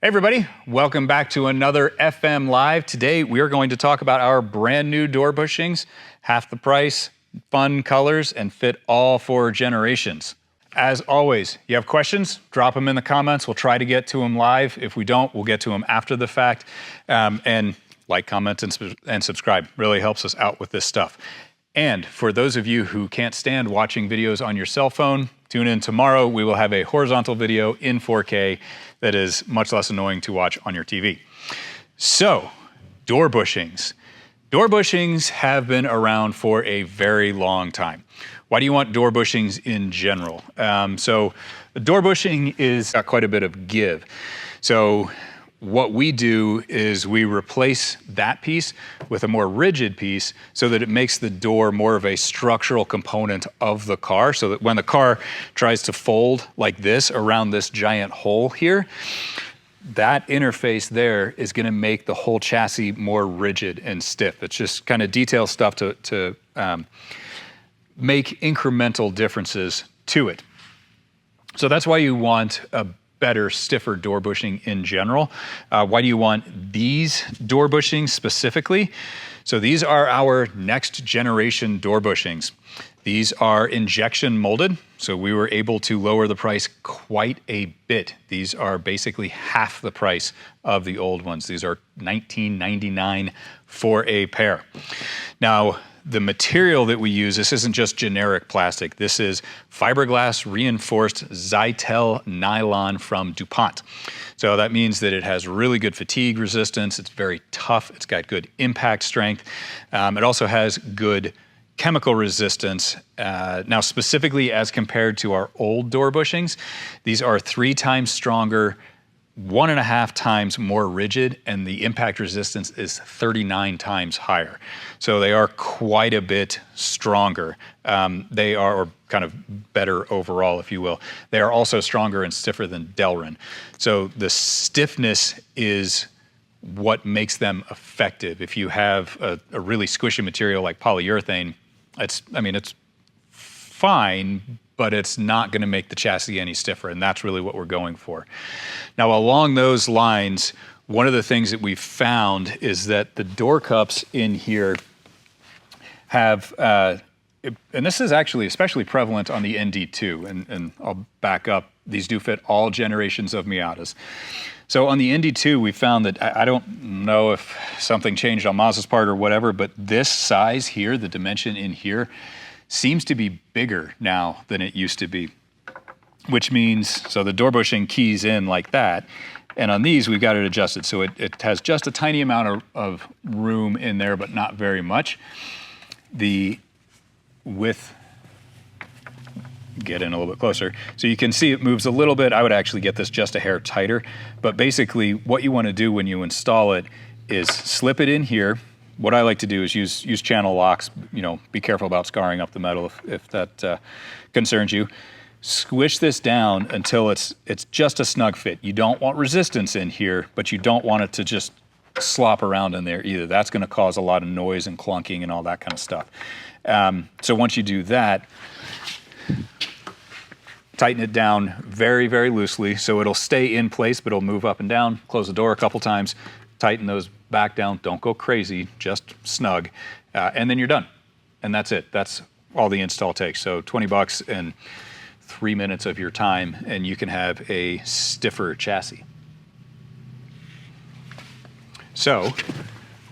Hey everybody, welcome back to another FM Live. Today we are going to talk about our brand new door bushings, half the price, fun colors, and fit all 4 generations. As always, you have questions, drop them in the comments. We'll try to get to them live. If we don't, we'll get to them after the fact. And like, comment, and subscribe. Really helps us out with this stuff. And for those of you who can't stand watching videos on your cell phone, tune in tomorrow. We will have a horizontal video in 4K that is much less annoying to watch on your TV. So, door bushings. Door bushings have been around for a very long time. Why do you want door bushings in general? So, the door bushing is got quite a bit of give. So, what we do is we replace that piece with a more rigid piece so that it makes the door more of a structural component of the car, so that when the car tries to fold like this around this giant hole here, that interface there is going to make the whole chassis more rigid and stiff. It's just kind of detail stuff to make incremental differences to it. So that's why you want a better, stiffer door bushing in general. Why do you want these door bushings specifically? So these are our next generation door bushings. These are injection molded, so we were able to lower the price quite a bit. These are basically half the price of the old ones. These are $19.99 for a pair. Now, the material that we use, this isn't just generic plastic. This is fiberglass reinforced Zytel nylon from DuPont. So that means that it has really good fatigue resistance. It's very tough. It's got good impact strength. It also has good chemical resistance. Now, specifically as compared to our old door bushings, these are 3 times stronger, 1.5 times more rigid, and the impact resistance is 39 times higher. So they are quite a bit stronger. They are, or kind of better overall, if you will. They are also stronger and stiffer than Delrin. So the stiffness is what makes them effective. If you have a really squishy material like polyurethane, it's fine, but it's not going to make the chassis any stiffer, and that's really what we're going for. Now, along those lines, one of the things that we've found is that the door cups in here have, and this is actually especially prevalent on the ND2, and I'll back up, these do fit all generations of Miatas. So on the ND2, we found that, I don't know if something changed on Mazda's part or whatever, but this size here, the dimension in here, seems to be bigger now than it used to be, which means, so the door bushing keys in like that, and on these we've got it adjusted, so it has just a tiny amount of room in there, but not very much. The width, get in a little bit closer, so you can see it moves a little bit. I would actually get this just a hair tighter, but basically what you want to do when you install it is slip it in here. What I like to do is use channel locks. You know, be careful about scarring up the metal if that concerns you. Squish this down until it's just a snug fit. You don't want resistance in here, but you don't want it to just slop around in there either. That's going to cause a lot of noise and clunking and all that kind of stuff. So once you do that, tighten it down very, very loosely so it'll stay in place, but it'll move up and down. Close the door a couple times. Tighten those back down, don't go crazy, just snug, and then you're done. And that's it. That's all the install takes. So 20 bucks and 3 minutes of your time, and you can have a stiffer chassis. So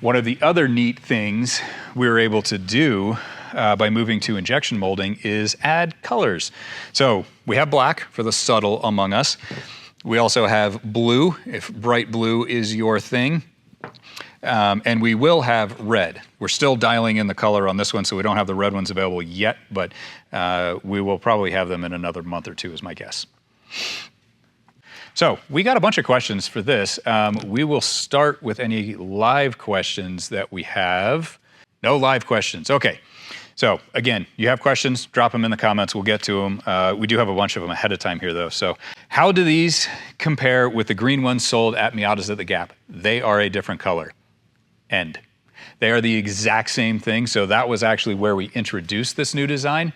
one of the other neat things we were able to do by moving to injection molding is add colors. So we have black for the subtle among us. We also have blue, if bright blue is your thing. And we will have red. We're still dialing in the color on this one, so we don't have the red ones available yet, but we will probably have them in another month or 2 is my guess. So we got a bunch of questions for this. We will start with any live questions that we have. No live questions, okay. So again, you have questions, drop them in the comments, we'll get to them. We do have a bunch of them ahead of time here though. So how do these compare with the green ones sold at Miatas at the Gap? They are a different color. End. They are the exact same thing. So that was actually where we introduced this new design.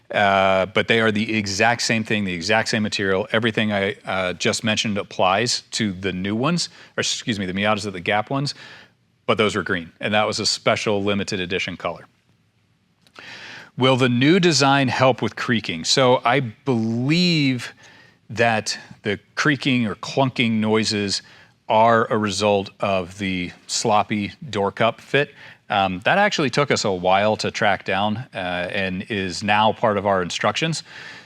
but they are the exact same thing, the exact same material. Everything I just mentioned applies to the new ones, or excuse me, the Miatas are the Gap ones, but those were green, and that was a special limited edition color. Will the new design help with creaking? So I believe that the creaking or clunking noises are a result of the sloppy door cup fit. That actually took us a while to track down and is now part of our instructions.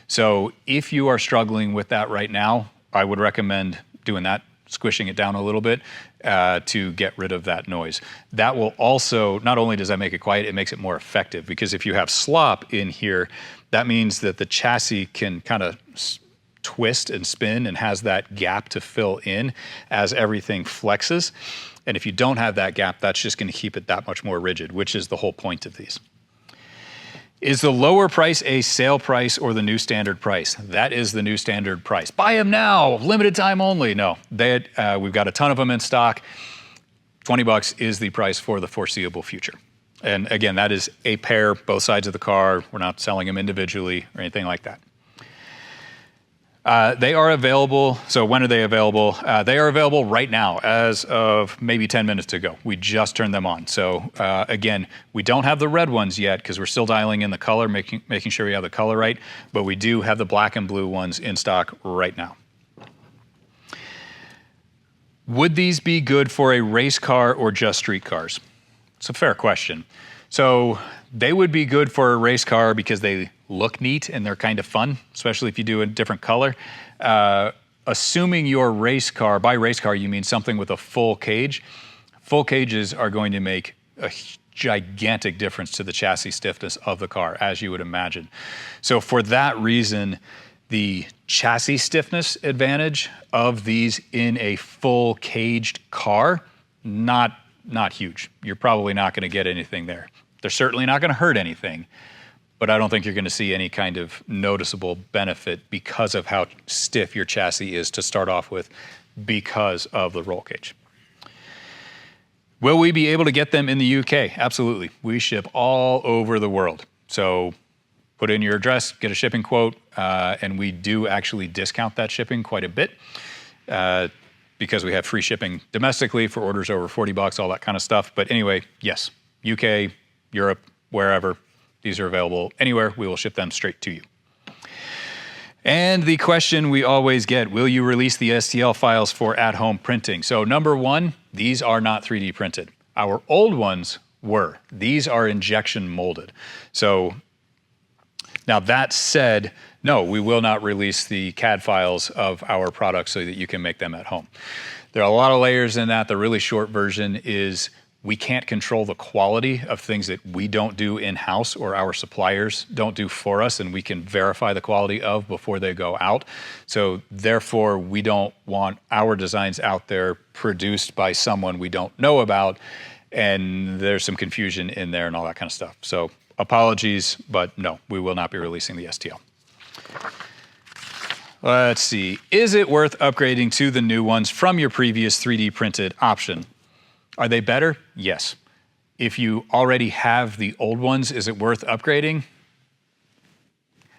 So if you are struggling with that right now, I would recommend doing that, squishing it down a little bit to get rid of that noise. That will also, not only does that make it quiet, it makes it more effective, because if you have slop in here, that means that the chassis can kind of twist and spin and has that gap to fill in as everything flexes. And if you don't have that gap, that's just going to keep it that much more rigid, which is the whole point of these. Is the lower price a sale price or the new standard price? That is the new standard price. Buy them now, limited time only. No, we've got a ton of them in stock. $20 is the price for the foreseeable future. And again, that is a pair, both sides of the car. We're not selling them individually or anything like that. They are available. So when are they available? They are available right now as of maybe 10 minutes ago. We just turned them on. So again, we don't have the red ones yet because we're still dialing in the color, making sure we have the color right, but we do have the black and blue ones in stock right now. Would these be good for a race car or just street cars? It's a fair question. So they would be good for a race car because they look neat and they're kind of fun, especially if you do a different color. Assuming your race car, by race car you mean something with a full cage. Full cages are going to make a gigantic difference to the chassis stiffness of the car, as you would imagine. So for that reason, the chassis stiffness advantage of these in a full caged car, not huge. You're probably not going to get anything there. They're certainly not going to hurt anything, but I don't think you're going to see any kind of noticeable benefit because of how stiff your chassis is to start off with because of the roll cage. Will we be able to get them in the UK? Absolutely. We ship all over the world. So put in your address, get a shipping quote, and we do actually discount that shipping quite a bit because we have free shipping domestically for orders over $40, all that kind of stuff. But anyway, yes, UK, Europe, wherever, these are available anywhere. We will ship them straight to you. And the question we always get, will you release the STL files for at-home printing? So number one, these are not 3D printed. Our old ones were. These are injection molded. So now that said, no, we will not release the CAD files of our products so that you can make them at home. There are a lot of layers in that. The really short version is we can't control the quality of things that we don't do in-house or our suppliers don't do for us, and we can verify the quality of before they go out. So therefore, we don't want our designs out there produced by someone we don't know about, and there's some confusion in there and all that kind of stuff. So apologies, but no, we will not be releasing the STL. Let's see. Is it worth upgrading to the new ones from your previous 3D printed option? Are they better? Yes. If you already have the old ones, is it worth upgrading?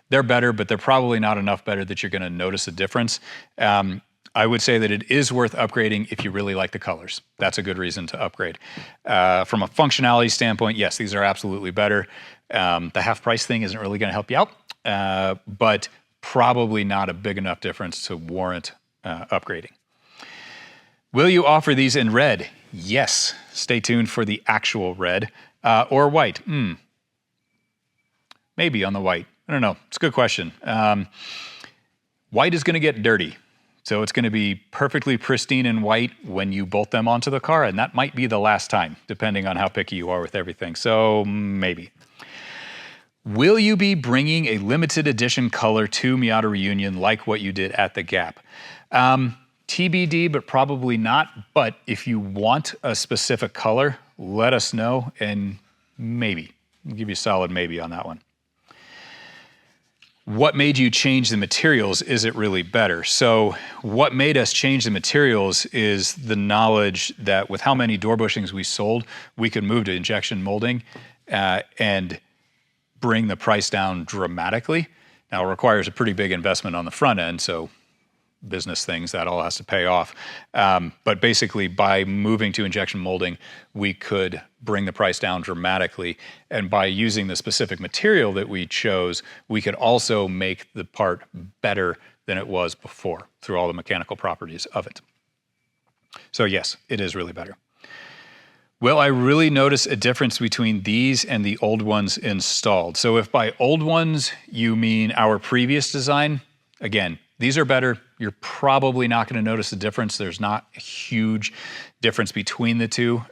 They're better, but they're probably not enough better that you're going to notice a difference. I would say that it is worth upgrading if you really like the colors. That's a good reason to upgrade. From a functionality standpoint, yes, these are absolutely better. The half price thing isn't really going to help you out, but probably not a big enough difference to warrant upgrading. Will you offer these in red? Yes. Stay tuned for the actual red or white. Maybe on the white. I don't know. It's a good question. White is going to get dirty. So it's going to be perfectly pristine and white when you bolt them onto the car, and that might be the last time, depending on how picky you are with everything. So maybe. Will you be bringing a limited edition color to Miata Reunion like what you did at the Gap? TBD, but probably not. But if you want a specific color, let us know, and maybe. I'll give you a solid maybe on that one. What made you change the materials? Is it really better? So what made us change the materials is the knowledge that with how many door bushings we sold, we could move to injection molding and bring the price down dramatically. Now, it requires a pretty big investment on the front end, so business things, that all has to pay off. But basically, by moving to injection molding, we could bring the price down dramatically. And by using the specific material that we chose, we could also make the part better than it was before through all the mechanical properties of it. So yes, it is really better. Will I really notice a difference between these and the old ones installed? So if by old ones, you mean our previous design, again, these are better. You're probably not going to notice a difference. There's not a huge difference between the two.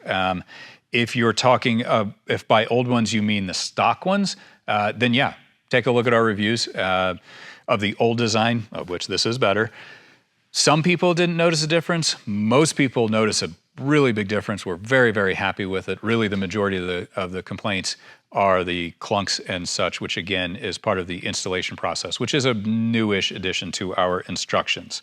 If you're talking, if by old ones you mean the stock ones, then yeah, take a look at our reviews of the old design, of which this is better. Some people didn't notice a difference. Most people notice a really big difference. We're very, very happy with it. Really, the majority of the complaints are the clunks and such, which again is part of the installation process, which is a newish addition to our instructions.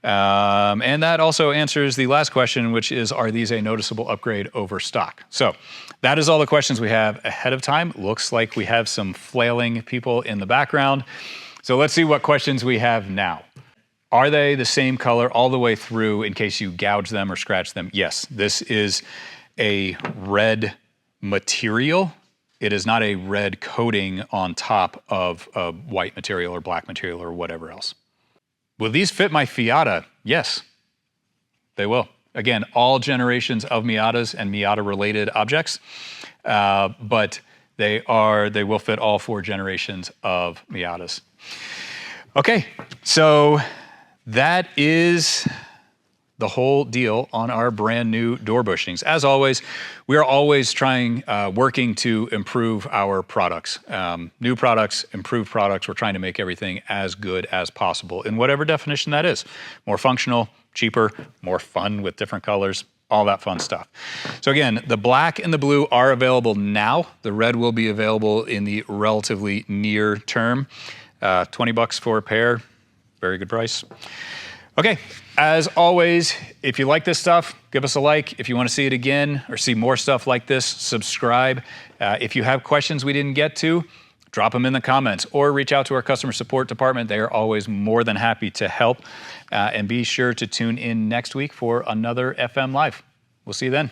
And that also answers the last question, which is, are these a noticeable upgrade over stock? So that is all the questions we have ahead of time. Looks like we have some flailing people in the background. So let's see what questions we have now. Are they the same color all the way through in case you gouge them or scratch them? Yes, this is a red material. It is not a red coating on top of a white material or black material or whatever else. Will these fit my Fiata? Yes, they will. Again, all generations of Miatas and Miata-related objects, but they will fit all 4 generations of Miatas. Okay, so that is the whole deal on our brand new door bushings. As always, we are always working to improve our products. New products, improved products. We're trying to make everything as good as possible in whatever definition that is. More functional, cheaper, more fun with different colors, all that fun stuff. So again, the black and the blue are available now. The red will be available in the relatively near term. 20 bucks for a pair, very good price. Okay, as always, if you like this stuff, give us a like. If you want to see it again or see more stuff like this, subscribe. If you have questions we didn't get to, drop them in the comments or reach out to our customer support department. They are always more than happy to help. And be sure to tune in next week for another FM Live. We'll see you then.